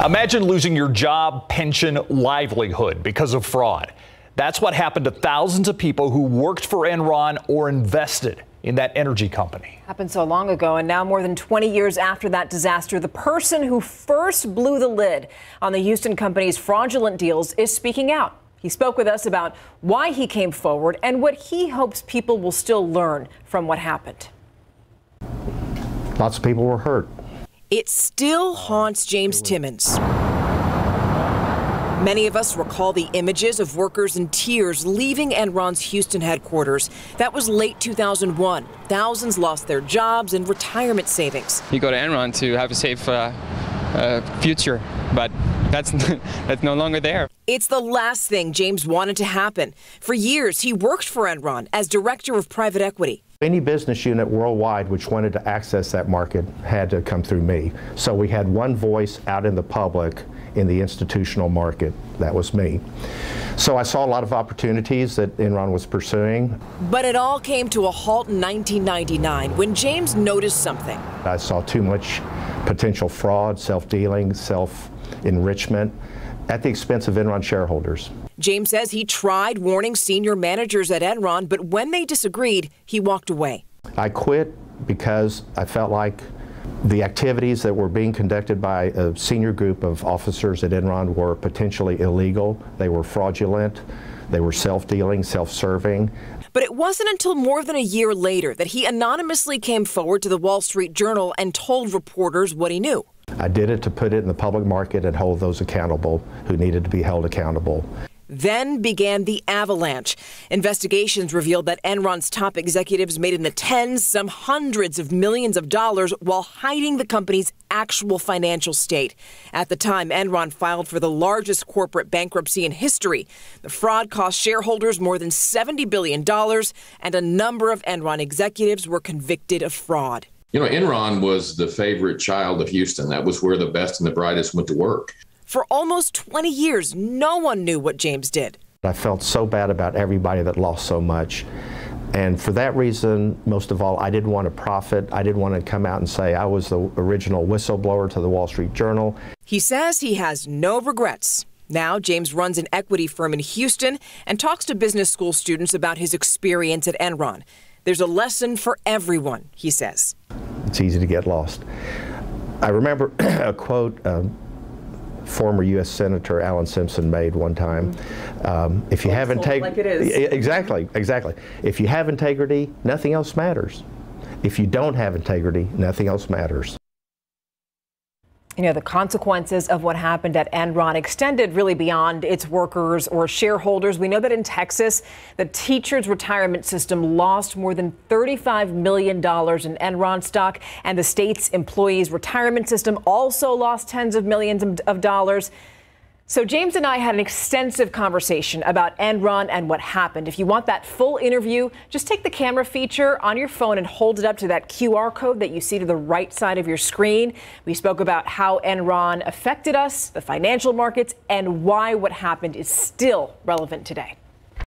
Imagine losing your job, pension, livelihood because of fraud. That's what happened to thousands of people who worked for Enron or invested in that energy company. Happened so long ago, and now more than 20 years after that disaster, the person who first blew the lid on the Houston company's fraudulent deals is speaking out. He spoke with us about why he came forward and what he hopes people will still learn from what happened. Lots of people were hurt. It still haunts James Timmons. Many of us recall the images of workers in tears leaving Enron's Houston headquarters. That was late 2001. Thousands lost their jobs and retirement savings. You go to Enron to have a safe future, but that's no longer there. It's the last thing James wanted to happen. For years, he worked for Enron as director of private equity. Any business unit worldwide which wanted to access that market had to come through me. So we had one voice out in the public in the institutional market. That was me. So I saw a lot of opportunities that Enron was pursuing. But it all came to a halt in 1999 when James noticed something. I saw too much potential fraud, self-dealing, self-enrichment at the expense of Enron shareholders. James says he tried warning senior managers at Enron, but when they disagreed, he walked away. I quit because I felt like the activities that were being conducted by a senior group of officers at Enron were potentially illegal. They were fraudulent. They were self-dealing, self-serving. But it wasn't until more than a year later that he anonymously came forward to the Wall Street Journal and told reporters what he knew. I did it to put it in the public market and hold those accountable who needed to be held accountable. Then began the avalanche. Investigations revealed that Enron's top executives made in the tens, some hundreds of millions of dollars while hiding the company's actual financial state. At the time, Enron filed for the largest corporate bankruptcy in history. The fraud cost shareholders more than $70 billion, and a number of Enron executives were convicted of fraud. You know, Enron was the favorite child of Houston. That was where the best and the brightest went to work. For almost 20 years, no one knew what James did. I felt so bad about everybody that lost so much. And for that reason, most of all, I didn't want to profit. I didn't want to come out and say I was the original whistleblower to the Wall Street Journal. He says he has no regrets. Now, James runs an equity firm in Houston and talks to business school students about his experience at Enron. There's a lesson for everyone, he says. It's easy to get lost. I remember a quote former U.S. Senator Alan Simpson made one time. If you have integrity, exactly. If you have integrity, nothing else matters. If you don't have integrity, nothing else matters. You know, the consequences of what happened at Enron extended really beyond its workers or shareholders. We know that in Texas, the teachers' retirement system lost more than $35 million in Enron stock, and the state's employees' retirement system also lost tens of millions of dollars. So James and I had an extensive conversation about Enron and what happened. If you want that full interview, just take the camera feature on your phone and hold it up to that QR code that you see to the right side of your screen. We spoke about how Enron affected us, the financial markets, and why what happened is still relevant today.